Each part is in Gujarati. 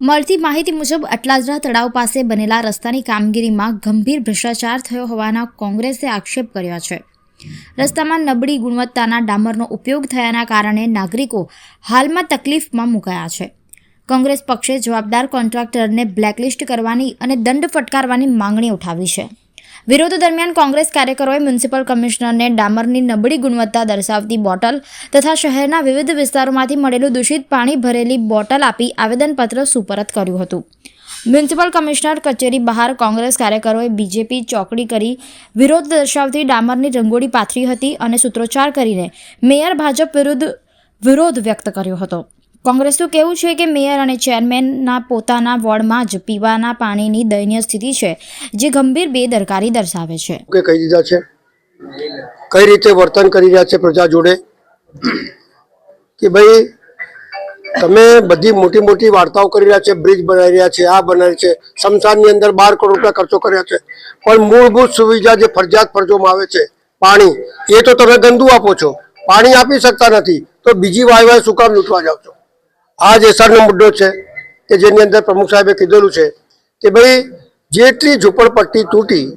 મળતી માહિતી મુજબ અટલાદરા તળાવ પાસે બનેલા રસ્તાની કામગીરીમાં ગંભીર ભ્રષ્ટાચાર થયો હોવાના કોંગ્રેસે આક્ષેપ કર્યો છે। રસ્તામાં નબળી ગુણવત્તાના ડામરનો ઉપયોગ થયાના કારણે નાગરિકો હાલમાં તકલીફમાં મુકાયા છે। કોંગ્રેસ પક્ષે જવાબદાર કોન્ટ્રાક્ટરને બ્લેકલિસ્ટ કરવાની અને દંડ ફટકારવાની માંગણી ઉઠાવી છે। વિરોધ દરમિયાન કોંગ્રેસ કાર્યકરોએ મ્યુનિસિપલ કમિશનરને ડામરની નબળી ગુણવત્તા દર્શાવતી બોટલ તથા શહેરના વિવિધ વિસ્તારોમાંથી મળેલું દૂષિત પાણી ભરેલી બોટલ આપી આવેદનપત્ર સુપરત કર્યું હતું। મ્યુનિસિપલ કમિશનર કચેરી બહાર કોંગ્રેસ કાર્યકરોએ બીજેપી ચોકડી કરી વિરોધ દર્શાવતી ડામરની રંગોળી પાથરી હતી અને સૂત્રોચ્ચાર કરીને મેયર ભાજપ વિરુદ્ધ વિરોધ વ્યક્ત કર્યો હતો। કોંગ્રેસનું કહેવું છે કે મેયર અને ચેરમેનના પોતાના વોર્ડમાં જ પીવાના પાણીની દયનીય સ્થિતિ છે, જે ગંભીર બેદરકારી દર્શાવે છે। કહી દીધા છે કઈ રીતે વર્તન કરી રહ્યા છે પ્રજા જોડે કે ભાઈ તમે બધી મોટી મોટી વાર્તાઓ કરી રહ્યા છે, બ્રિજ બનાવી રહ્યા છે, આ બનાવી છે, શમશાનની અંદર 12 કરોડ રૂપિયા ખર્ચો કર્યા છે, પણ મૂળભૂત સુવિધા જે ફરજિયાત ફરજોમાં આવે છે પાણી, એ તો તમે ગંદુ આપો છો, પાણી આપી શકતા નથી, તો બીજી વાય શું કામ લૂંટવા જાઓ છો? આ જ એસરનો મુદ્દો છે કે જેની અંદર પ્રમુખ સાહેબે કીધેલું છે કે ભાઈ જેટલી ઝૂંપડપટ્ટી તૂટી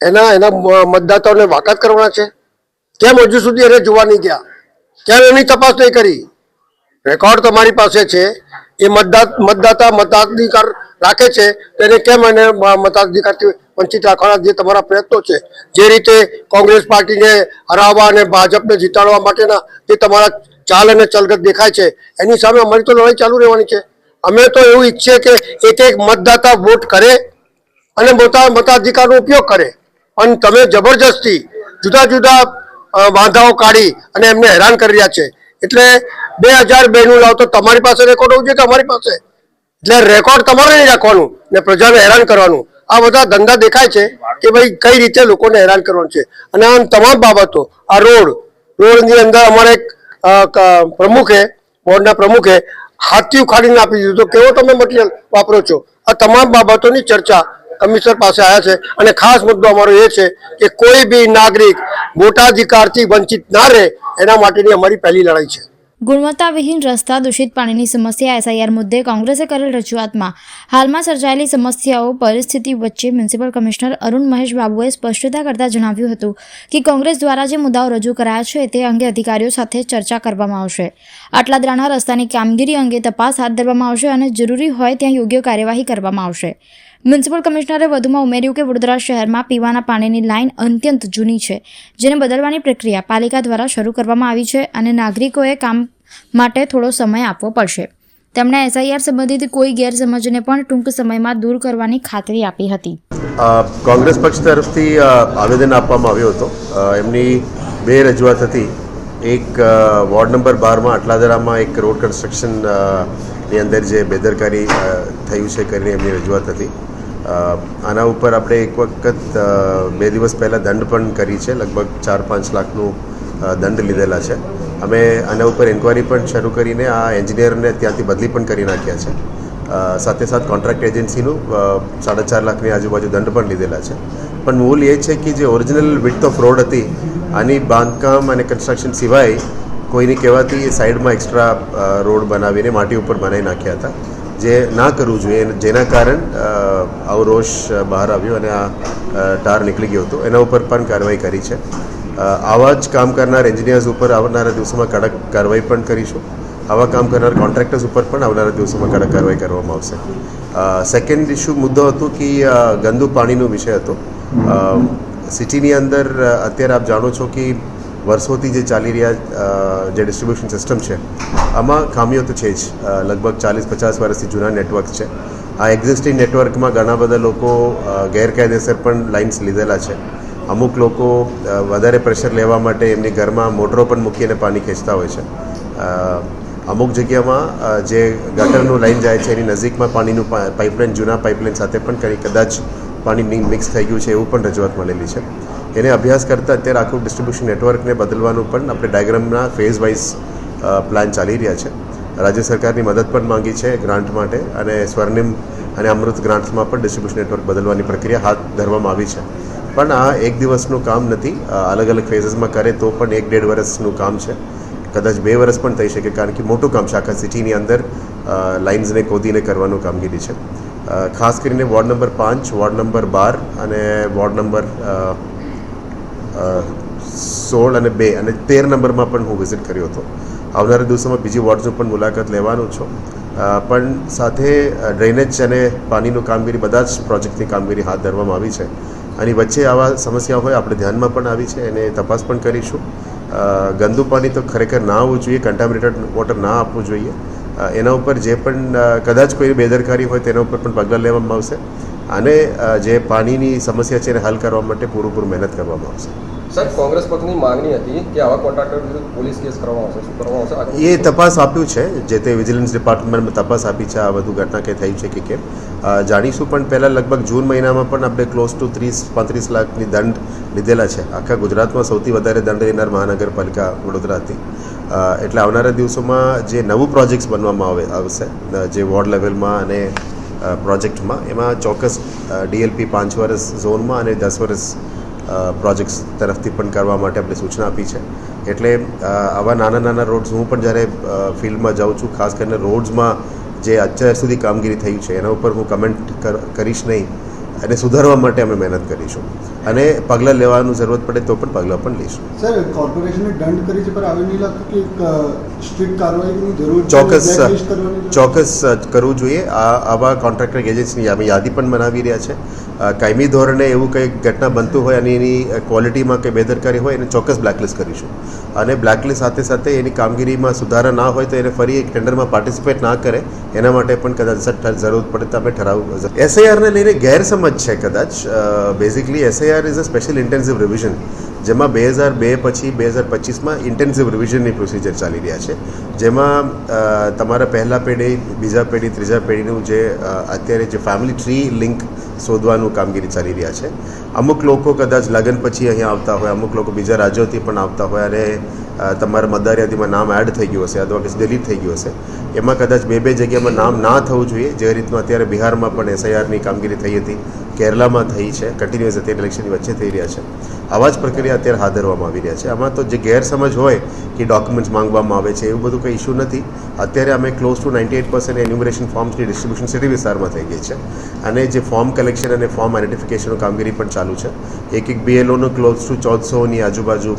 એના મતદાતાઓને વાકાત કરવાના છે, કેમ હજુ સુધી એને જોવા નહીં ગયા? કેમ એની તપાસ નહીં કરી? રેકોર્ડ તમારી પાસે છે, એ મતદાતા મતાધિકાર રાખે છે, તેને કેમ એને મતાધિકારથી વંચિત રાખવાના જે તમારા પ્રયત્નો છે, જે રીતે કોંગ્રેસ પાર્ટીને હરાવવા અને ભાજપને જીતાડવા માટેના જે તમારા ચાલ અને ચલગત દેખાય છે, એની સામે અમારી તો લડાઈ ચાલુ રહેવાની છે। અમે તો એવું ઈચ્છીએ કે એક મતદાતા વોટ કરે અને મતાધિકારનો ઉપયોગ કરે, પણ તમે જબરજસ્તી જુદા જુદા વાંધાઓ કાઢી અને એમને હેરાન કરી રહ્યા છે। એટલે 2002 નું લાવ તો તમારી પાસે રેકોર્ડ હોવું જોઈએ કે અમારી પાસે? એટલે રેકોર્ડ તમારે નહીં રાખવાનું ને પ્રજાને હેરાન કરવાનું, આ બધા ધંધા દેખાય છે કે ભાઈ કઈ રીતે લોકોને હેરાન કરવાનું છે। અને આ તમામ બાબતો, આ રોડની અંદર અમારે બોર્ડના પ્રમુખે હાથથી ઉખાડીને આપી દીધું, તો કેવો તમે મટીરિયલ વાપરો છો? આ તમામ બાબતોની ચર્ચા કમિશનર પાસે આવ્યા છે અને ખાસ મુદ્દો અમારો એ છે કે કોઈ બી નાગરિક વોટાધિકારથી વંચિત ના રહે, એના માટેની અમારી પહેલી લડાઈ છે। ગુણવત્તાવિહીન રસ્તા, દૂષિત પાણીની સમસ્યા, એસઆઈઆર મુદ્દે કોંગ્રેસે કરેલ રજૂઆતમાં હાલમાં સર્જાયેલી સમસ્યાઓ પરિસ્થિતિ વચ્ચે મ્યુનિસિપલ કમિશનર અરુણ મહેશ બાબુએ સ્પષ્ટતા કરતા જણાવ્યું હતું કે કોંગ્રેસ દ્વારા જે મુદ્દાઓ રજૂ કરાયા છે તે અંગે અધિકારીઓ સાથે ચર્ચા કરવામાં આવશે। અટલાદરાના રસ્તાની કામગીરી અંગે તપાસ હાથ ધરવામાં આવશે અને જરૂરી હોય ત્યાં યોગ્ય કાર્યવાહી કરવામાં આવશે। મ્યુનિસિપલ કમિશનરે વધુમાં ઉમેર્યું કે વડોદરા શહેરમાં પીવાના પાણીની લાઇન અત્યંત જૂની છે, જેને બદલવાની પ્રક્રિયા પાલિકા દ્વારા શરૂ કરવામાં આવી છે અને નાગરિકોએ કામ માટે થોડો સમય આપવો પડશે। તેમણે એસઆઈઆર સંબંધિત કોઈ ગેરસમજને પણ ટૂંક સમયમાં દૂર કરવાની ખાતરી આપી હતી। કોંગ્રેસ પક્ષ તરફથી આવેદન આપવામાં આવ્યો હતો। એમની બે રજૂઆત હતી। એક વોર્ડ નંબર 12માં અટલાદરામાં એક રોડ કન્સ્ટ્રક્શનની અંદર જે બેદરકારી થયું છે કરીને એમની રજૂઆત હતી। આના ઉપર આપણે એક વખત 2 દિવસ પહેલાં દંડ પણ કરી છે, લગભગ 4-5 લાખનું દંડ લીધેલા છે। અમે આના ઉપર ઇન્ક્વાયરી પણ શરૂ કરીને આ એન્જિનિયરને ત્યાંથી બદલી પણ કરી નાખ્યા છે। સાથે સાથે કોન્ટ્રાક્ટ એજન્સીનું 4.5 લાખની આજુબાજુ દંડ પણ લીધેલા છે। પણ મૂળ એ છે કે જે ઓરિજિનલ વિડ્થ ઓફ રોડ હતી, આની બાંધકામ અને કન્સ્ટ્રક્શન સિવાય કોઈની કહેવાથી એ સાઈડમાં એક્સ્ટ્રા રોડ બનાવીને માટી ઉપર બનાવી નાખ્યા હતા, જે ના કરવું જોઈએ, જેના કારણ આવો રોષ બહાર આવ્યો અને આ ટાર નીકળી ગયો હતો। એના ઉપર પણ કાર્યવાહી કરી છે। આવા જ કામ કરનાર એન્જિનિયર્સ ઉપર આવનારા દિવસોમાં કડક કાર્યવાહી પણ કરીશું। આવા કામ કરનાર કોન્ટ્રાક્ટર્સ ઉપર પણ આવનારા દિવસોમાં કડક કાર્યવાહી કરવામાં આવશે। સેકન્ડ ઇસ્યુ મુદ્દો હતો કે ગંદુ પાણીનો વિષય હતો। સિટીની અંદર અત્યારે આપ જાણો છો કે વર્ષોથી જે ચાલી રહ્યા જે ડિસ્ટ્રીબ્યુશન સિસ્ટમ છે, આમાં ખામીઓ તો છે જ। લગભગ 40-50 વર્ષથી જૂના નેટવર્ક છે। આ એક્ઝિસ્ટિંગ નેટવર્કમાં ઘણા બધા લોકો ગેરકાયદેસર પણ લાઇન્સ લીધેલા છે। અમુક લોકો વધારે પ્રેશર લેવા માટે એમની ઘરમાં મોટરો પણ મૂકીને પાણી ખેંચતા હોય છે। અમુક જગ્યામાં જે ગટરનું લાઇન જાય છે એની નજીકમાં પાણીનું પાઇપલાઇન, જૂના પાઇપલાઇન સાથે પણ કદાચ પાણી મિક્સ થઈ ગયું છે, એવું પણ રજૂઆત મળેલી છે। એને અભ્યાસ કરતાં અત્યારે આખું ડિસ્ટ્રીબ્યુશન નેટવર્કને બદલવાનું પણ આપણે ડાયાગ્રામના ફેઝ વાઇઝ પ્લાન ચાલી રહ્યા છે। રાજ્ય સરકારની મદદ પણ માંગી છે ગ્રાન્ટ માટે, અને સ્વર્ણિમ અને અમૃત ગ્રાન્ટ્સમાં પણ ડિસ્ટ્રીબ્યુશન નેટવર્ક બદલવાની પ્રક્રિયા હાથ ધરવામાં આવી છે। પણ આ એક દિવસનું કામ નથી, અલગ અલગ ફેઝીસમાં કરે તો પણ 1-1.5 વર્ષનું કામ છે। કદાચ 2 વર્ષ પણ થઈ શકે, કારણ કે મોટું કામ છે। આખા સિટીની અંદર લાઇન્સને ખોદીને કરવાનું કામગીરી છે. ખાસ કરીને વોર્ડ નંબર 5, વોર્ડ નંબર 12 અને વોર્ડ નંબર 16 અને 2 અને 13 નંબરમાં પણ હું વિઝિટ કર્યો હતો. આવનારા દિવસોમાં બીજી વોર્ડની પણ મુલાકાત લેવાનો છું. પણ સાથે ડ્રેનેજ અને પાણીનું કામગીરી બધા જ પ્રોજેક્ટની કામગીરી હાથ ધરવામાં આવી છે. અને વચ્ચે આવા સમસ્યા હોય આપણે ધ્યાનમાં પણ આવી છે, એને તપાસ પણ કરીશું. ગંદુ પાણી તો ખરેખર ના આવવું જોઈએ, કન્ટામિનેટેડ વોટર ના આપવું જોઈએ. એના ઉપર જે પણ કદાચ કોઈ બેદરકારી હોય તેના ઉપર પણ પગલાં લેવામાં આવશે અને જે પાણીની સમસ્યા છે એને હલ કરવા માટે પૂરેપૂરી મહેનત કરવામાં આવશે. સર, કોંગ્રેસ પક્ષની માંગણી હતી કે આવા કોન્ટ્રાક્ટર વિરુદ્ધ પોલીસ કેસ કરવામાં આવશે, શું કરવામાં આવશે? એ તપાસ આપ્યું છે, જે તે વિજિલન્સ ડિપાર્ટમેન્ટમાં તપાસ આપી છે આ બધું ઘટના કંઈ થઈ છે કે કેમ જાણીશું. પણ પહેલાં લગભગ જૂન મહિનામાં પણ આપણે ક્લોઝ ટુ 30-35 લાખની દંડ લીધેલા છે. આખા ગુજરાતમાં સૌથી વધારે દંડ લેનાર મહાનગરપાલિકા વડોદરા હતી. એટલે આવનારા દિવસોમાં જે નવું પ્રોજેક્ટ્સ બનવામાં આવશે જે વોર્ડ લેવલમાં અને પ્રોજેક્ટમાં, એમાં ચોક્કસ DLP 5 વર્ષ ઝોનમાં અને 10 વર્ષ પ્રોજેક્ટ્સ તરફથી પણ કરવા માટે આપણે સૂચના આપી છે. એટલે આવા નાના રોડ્સ હું પણ જ્યારે ફિલ્ડમાં જાઉં છું, ખાસ કરીને રોડ્સમાં જે અત્યાર સુધી કામગીરી થઈ છે એના ઉપર હું કમેન્ટ કરીશ નહીં. એને સુધારવા માટે અમે મહેનત કરીશું અને પગલાં લેવાનું જરૂરત પડે તો પણ પગલાં પણ લઈશું. સર, કોર્પોરેશને દંડ કરી છે, પણ આવી નહીં લાગતું કે એક સ્ટ્રિક્ટ કાર્યવાહીની જરૂર ચોક્કસ કરવું જોઈએ. આવા કોન્ટ્રાક્ટર એજન્સીની અમે યાદી પણ બનાવી રહ્યા છે. કાયમી ધોરણે એવું કંઈ ઘટના બનતું હોય અને એની ક્વોલિટીમાં કંઈ બેદરકારી હોય એને ચોક્કસ બ્લેકલિસ્ટ કરીશું. અને બ્લેકલિસ્ટ સાથે એની કામગીરીમાં સુધારા ના હોય તો એને ફરી એક ટેન્ડરમાં પાર્ટિસિપેટ ના કરે એના માટે પણ કદાચ જરૂર પડે તો અમે ઠરાવ. SIRને લઈને ગેરસમજ છે કદાચ. Basically SIR is a special intensive revision, જેમાં 2002 પછી 2025માં ઇન્ટેન્સિવ રિવિઝનની પ્રોસિજર ચાલી રહ્યા છે, જેમાં તમારા પહેલા પેઢી, બીજા પેઢી, ત્રીજા પેઢીનું જે અત્યારે જે ફેમિલી ટ્રી લિંક શોધવાનું કામગીરી ચાલી રહ્યા છે. અમુક લોકો કદાચ લગ્ન પછી અહીંયા આવતા હોય, અમુક લોકો બીજા રાજ્યોથી પણ આવતા હોય અને તમારા મતદાર યાદીમાં નામ એડ થઈ ગયું હશે અથવા કે ડિલીટ થઈ ગયું હશે. એમાં કદાચ બે જગ્યામાં નામ ના થવું જોઈએ, જે રીતનું અત્યારે બિહારમાં પણ SIRની કામગીરી થઈ હતી, કેરલામાં થઈ છે, કન્ટિન્યુઅસ અત્યારે ઇલેક્શનની વચ્ચે થઈ રહ્યા છે. આવા જ પ્રક્રિયા અત્યારે હાથ ધરવામાં આવી રહ્યા છે. આમાં તો જે ગેરસમજ હોય કે ડોક્યુમેન્ટ્સ માંગવામાં આવે છે એવું બધું કંઈ ઇસ્યુ નથી. અત્યારે અમે ક્લોઝ ટુ 98% એન્યુમરેશન ફોર્મ્સની ડિસ્ટ્રીબ્યુશન સિટી વિસ્તારમાં થઈ ગઈ છે અને જે ફોર્મ કલેક્શન અને ફોર્મ આઇડેન્ટિફિકેશનનું કામગીરી પણ ચાલુ છે. એક BLOનું ક્લોઝ ટુ 1400ની આજુબાજુ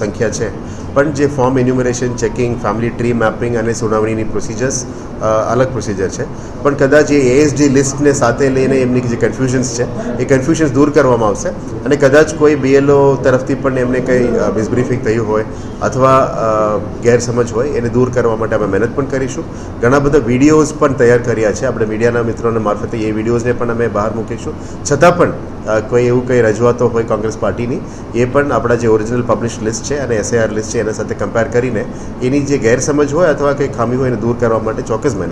સંખ્યા છે. પણ જે form enumeration, checking, family tree mapping અને સુનાવણીની પ્રોસિજર્સ અલગ પ્રોસિજર છે. પણ કદાચ એ ASD લિસ્ટને સાથે લઈને એમની જે કન્ફ્યુઝન્સ છે એ કન્ફ્યુઝન્સ દૂર કરવામાં આવશે અને કદાચ કોઈ BLO તરફથી પણ એમને કંઈ મિસબ્રીફિંગ થયું હોય અથવા ગેરસમજ હોય એને દૂર કરવા માટે અમે મહેનત પણ કરીશું. ઘણા બધા વિડીયોઝ પણ તૈયાર કર્યા છે આપણે મીડિયાના મિત્રોના મારફતે. એ વિડીયોઝને પણ અમે બહાર મૂકીશું. છતાં પણ કોઈ એવું કંઈ રજૂઆતો હોય કોંગ્રેસ પાર્ટીની, એ પણ આપણા જે ઓરિજિનલ પબ્લિશ લિસ્ટ છે અને SIR લિસ્ટ છે એના સાથે કમ્પેર કરીને એની જે ગેરસમજ હોય અથવા કંઈ ખામી હોય એને દૂર કરવા માટે ચોક્કસ મહેનત